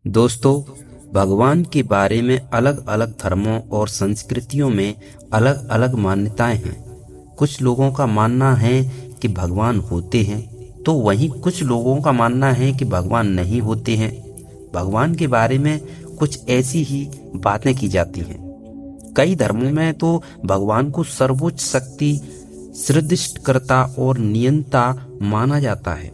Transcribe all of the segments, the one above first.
दोस्तों, भगवान के बारे में अलग अलग धर्मों और संस्कृतियों में अलग अलग मान्यताएं हैं। कुछ लोगों का मानना है कि भगवान होते हैं, तो वहीं कुछ लोगों का मानना है कि भगवान नहीं होते हैं। भगवान के बारे में कुछ ऐसी ही बातें की जाती हैं। कई धर्मों में तो भगवान को सर्वोच्च शक्ति, सृष्टिकर्ता और नियंता माना जाता है।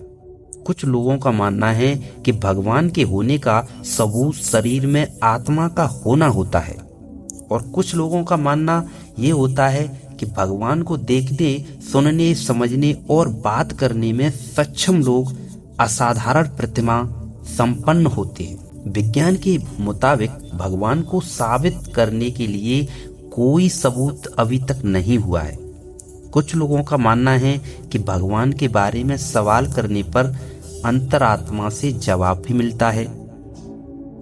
कुछ लोगों का मानना है कि भगवान के होने का सबूत शरीर में आत्मा का होना होता है, और कुछ लोगों का मानना ये होता है कि भगवान को देखने, सुनने, समझने और बात करने में सक्षम लोग असाधारण प्रतिभा संपन्न होते हैं। विज्ञान के मुताबिक भगवान को साबित करने के लिए कोई सबूत अभी तक नहीं हुआ है। कुछ लोगों का मानना है कि भगवान के बारे में सवाल करने पर अंतरात्मा से जवाब भी मिलता है।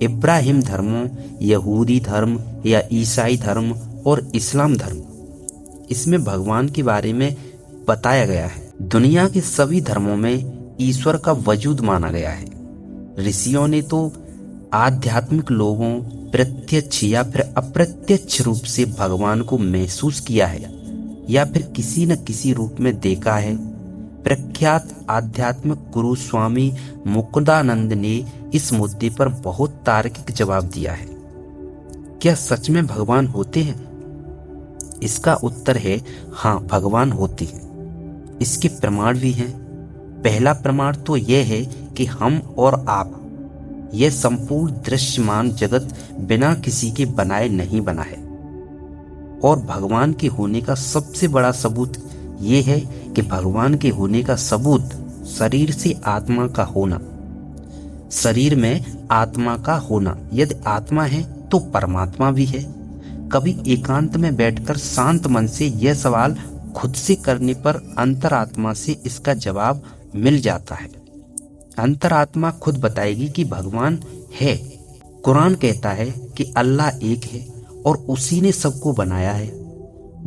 इब्राहिम धर्मों, यहूदी धर्म या ईसाई धर्म और इस्लाम धर्म, इसमें भगवान के बारे में बताया गया है। दुनिया के सभी धर्मों में ईश्वर का वजूद माना गया है। ऋषियों ने तो आध्यात्मिक लोगों प्रत्यक्ष या फिर अप्रत्यक्ष रूप से भगवान को महसूस किया है या फिर किसी न किसी रूप में देखा है। प्रख्यात आध्यात्मिक गुरु स्वामी मुकुंदानंद ने इस मुद्दे पर बहुत तार्किक जवाब दिया है। क्या सच में भगवान होते हैं? इसका उत्तर है हाँ, भगवान होते हैं। इसके प्रमाण भी हैं। पहला प्रमाण तो यह है कि हम और आप, यह संपूर्ण दृश्यमान जगत बिना किसी के बनाए नहीं बना है। और भगवान के होने का सबसे बड़ा सबूत ये है कि भगवान के होने का सबूत शरीर से आत्मा का होना, शरीर में आत्मा का होना। यदि आत्मा है तो परमात्मा भी है। कभी एकांत में बैठकर शांत मन से यह सवाल खुद से करने पर अंतरात्मा से इसका जवाब मिल जाता है। अंतरात्मा खुद बताएगी कि भगवान है। कुरान कहता है कि अल्लाह एक है और उसी ने सबको बनाया है।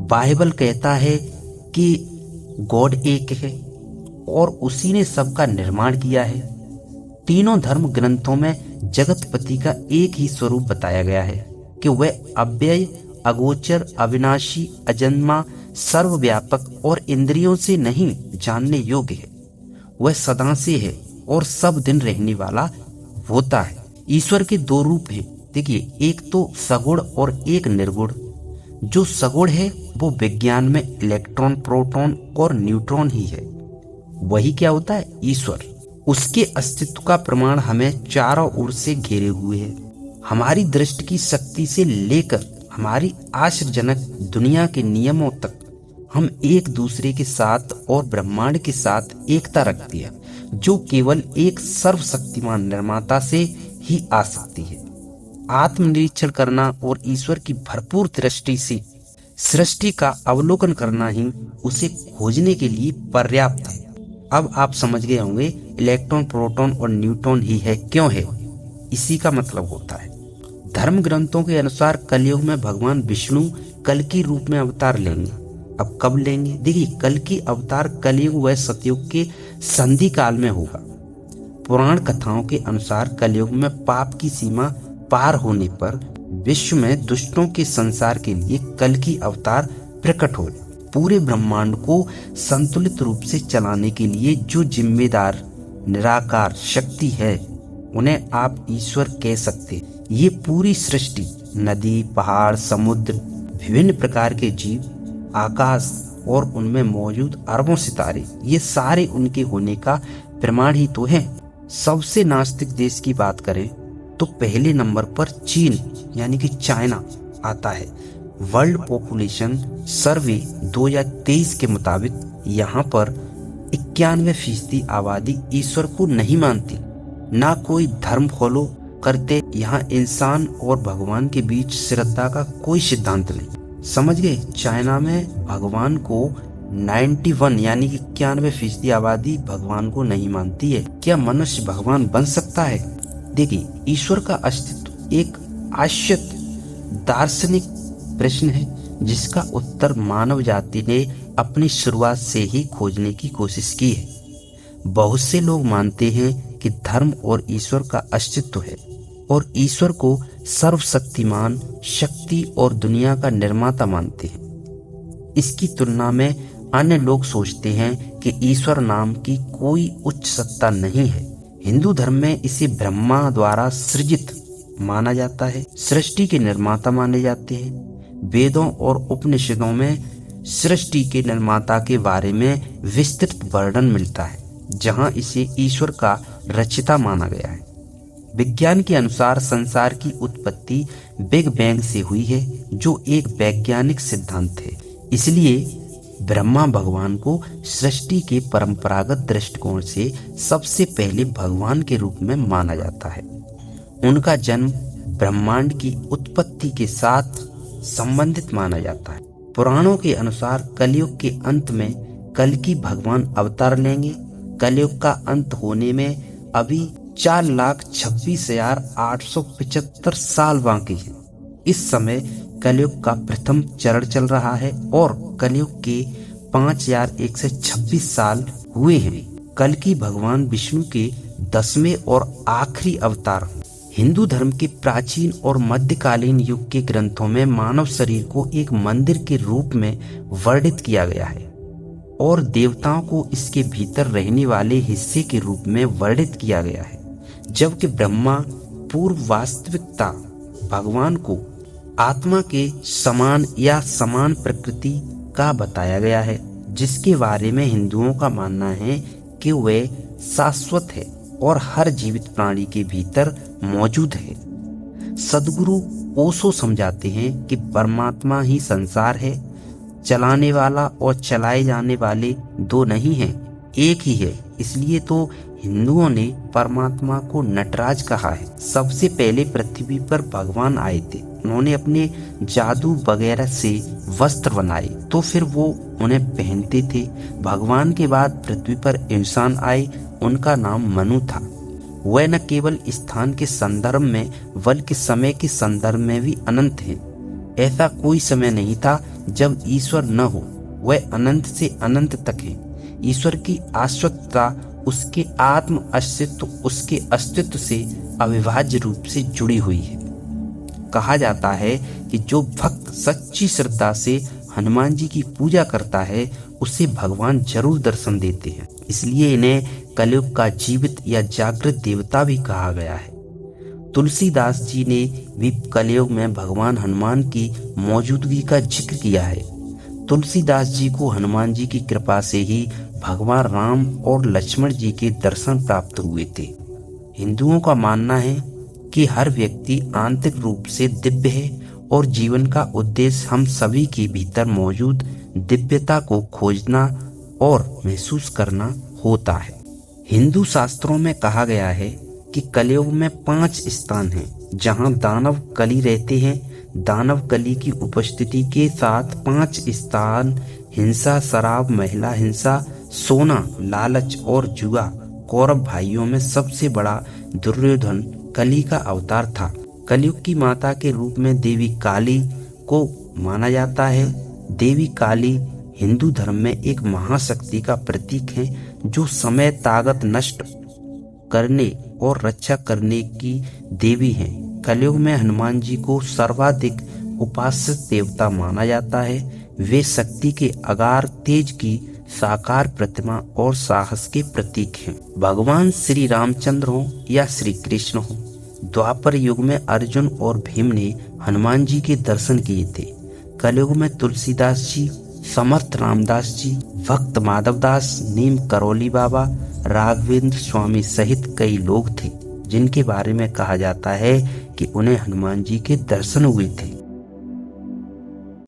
बाइबल कहता है कि गॉड एक है और उसी ने सबका निर्माण किया है। तीनों धर्म ग्रंथों में जगतपति का एक ही स्वरूप बताया गया है कि वह अव्यय, अगोचर, अविनाशी, अजन्मा, सर्वव्यापक और इंद्रियों से नहीं जानने योग्य है। वह सदा से है और सब दिन रहने वाला होता है। ईश्वर के दो रूप हैं। देखिए, एक तो सगुण और एक निर्गुण। जो सगुण है वो विज्ञान में इलेक्ट्रॉन, प्रोटॉन और न्यूट्रॉन ही है। वही क्या होता है? ईश्वर। उसके अस्तित्व का प्रमाण हमें चारों ओर से घेरे हुए है। हमारी दृष्टि की शक्ति से लेकर हमारी आश्चर्यजनक दुनिया के नियमों तक हम एक दूसरे के साथ और ब्रह्मांड के साथ एकता रखती है, जो केवल एक सर्वशक्तिमान निर्माता से ही आ सकती है। आत्मनिरीक्षण करना और ईश्वर की भरपूर दृष्टि से सृष्टि का अवलोकन करना ही उसे खोजने के लिए पर्याप्त है। अब आप समझ गए होंगे इलेक्ट्रॉन, प्रोटॉन और न्यूट्रॉन ही है क्यों है। इसी का मतलब होता है। धर्म ग्रंथों के अनुसार कलयुग में भगवान विष्णु कल की रूप में अवतार लेंगे। अब कब लेंगे? देखिए, कल की अवतार कलयुग व सतयुग के संधि काल में होगा। पुराण कथाओं के अनुसार कलयुग में पाप की सीमा पार होने पर विश्व में दुष्टों के संसार के लिए कल की अवतार प्रकट हो। पूरे ब्रह्मांड को संतुलित रूप से चलाने के लिए जो जिम्मेदार निराकार शक्ति है, उन्हें आप ईश्वर कह सकते। ये पूरी सृष्टि, नदी, पहाड़, समुद्र, विभिन्न प्रकार के जीव, आकाश और उनमें मौजूद अरबों सितारे, ये सारे उनके होने का प्रमाण ही तो है। सबसे नास्तिक देश की बात करें तो पहले नंबर पर चीन यानी कि चाइना आता है। वर्ल्ड पॉपुलेशन सर्वे 2023 के मुताबिक यहाँ पर 91% आबादी ईश्वर को नहीं मानती, ना कोई धर्म फॉलो करते। यहाँ इंसान और भगवान के बीच श्रद्धा का कोई सिद्धांत नहीं। समझ गए? चाइना में भगवान को 91 यानी कि 91% आबादी भगवान को नहीं मानती है। क्या मनुष्य भगवान बन सकता है? देखिए, ईश्वर का अस्तित्व एक आश्चर्य दार्शनिक प्रश्न है जिसका उत्तर मानव जाति ने अपनी शुरुआत से ही खोजने की कोशिश की है। बहुत से लोग मानते हैं कि धर्म और ईश्वर का अस्तित्व है और ईश्वर को सर्वशक्तिमान, शक्ति और दुनिया का निर्माता मानते हैं। इसकी तुलना में अन्य लोग सोचते हैं कि ईश्वर नाम की कोई उच्च सत्ता नहीं है। हिंदू धर्म में इसे ब्रह्मा द्वारा सृजित माना जाता है, सृष्टि के निर्माता माने जाते हैं। वेदों और उपनिषदों में सृष्टि के निर्माता के बारे में विस्तृत वर्णन मिलता है, जहां इसे ईश्वर का रचयिता माना गया है। विज्ञान के अनुसार संसार की उत्पत्ति बिग बैंग से हुई है, जो एक वैज्ञानिक सिद्धांत है। इसलिए ब्रह्मा भगवान को सृष्टि के परंपरागत दृष्टिकोण से सबसे पहले भगवान के रूप में माना जाता है। उनका जन्म ब्रह्मांड की उत्पत्ति के साथ संबंधित माना जाता है। पुराणों के अनुसार कलयुग के अंत में कल्कि भगवान अवतार लेंगे। कलयुग का अंत होने में अभी 4,26,875 साल बाकी है। इस समय कलयुग का प्रथम चरण चल रहा है और कलयुग के 5,126 साल हुए हैं। कल्कि भगवान विष्णु के 10वें और आखिरी अवतार हैं। हिंदू धर्म के प्राचीन और मध्यकालीन युग के ग्रंथों में मानव शरीर को एक मंदिर के रूप में वर्णित किया गया है और देवताओं को इसके भीतर रहने वाले हिस्से के रूप में वर्णित किया गया है, जबकि ब्रह्मा पूर्व वास्तविकता भगवान को आत्मा के समान या समान प्रकृति का बताया गया है, जिसके बारे में हिंदुओं का मानना है कि वे शाश्वत है और हर जीवित प्राणी के भीतर मौजूद है। सदगुरु ओशो समझाते हैं कि परमात्मा ही संसार है, चलाने वाला और चलाए जाने वाले दो नहीं हैं, एक ही है। इसलिए तो हिंदुओं ने परमात्मा को नटराज कहा है। सबसे पहले पृथ्वी पर भगवान आए थे। उन्होंने अपने जादू वगैरह से वस्त्र बनाए तो फिर वो उन्हें पहनते थे। भगवान के बाद पृथ्वी पर इंसान आए, उनका नाम मनु था। वह न केवल स्थान के संदर्भ में बल्कि समय के संदर्भ में भी अनंत है। ऐसा कोई समय नहीं था जब ईश्वर न हो। वह अनंत से अनंत तक है। ईश्वर की शाश्वतता उसके आत्म अस्तित्व उसके अस्तित्व से अविभाज्य रूप से जुड़ी हुई है। कहा जाता है कि जो भक्त सच्ची श्रद्धा से हनुमान जी की पूजा करता है उसे भगवान जरूर दर्शन देते हैं। इसलिए इन्हें कलयुग का जीवित या जागृत देवता भी कहा गया है। तुलसीदास जी ने भी कलयुग में भगवान हनुमान की मौजूदगी का जिक्र किया है। तुलसीदास जी को हनुमान जी की कृपा से ही भगवान राम और लक्ष्मण जी के दर्शन प्राप्त हुए थे। हिंदुओं का मानना है कि हर व्यक्ति आंतरिक रूप से दिव्य है और जीवन का उद्देश्य हम सभी के भीतर मौजूद दिव्यता को खोजना और महसूस करना होता है। हिंदू शास्त्रों में कहा गया है कि कलयुग में 5 स्थान हैं जहां दानव कली रहते हैं। दानव कली की उपस्थिति के साथ 5 स्थान हिंसा, शराब, महिला हिंसा, सोना, लालच और जुआ। कौरव भाइयों में सबसे बड़ा दुर्योधन कली का अवतार था। कलयुग की माता के रूप में देवी काली को माना जाता है। देवी काली हिंदू धर्म में एक महाशक्ति का प्रतीक है जो समय, ताकत नष्ट करने और रक्षा करने की देवी है। कलयुग में हनुमान जी को सर्वाधिक उपासित देवता माना जाता है। वे शक्ति के अगार, तेज की साकार प्रतिमा और साहस के प्रतीक हैं। भगवान श्री रामचंद्र हो या श्री कृष्ण हो, द्वापर युग में अर्जुन और भीम ने हनुमान जी के दर्शन किए थे। कलयुग में तुलसीदास जी, समर्थ रामदास जी, भक्त माधवदास, नीम करौली बाबा, राघवेंद्र स्वामी सहित कई लोग थे जिनके बारे में कहा जाता है कि उन्हें हनुमान जी के दर्शन हुए थे।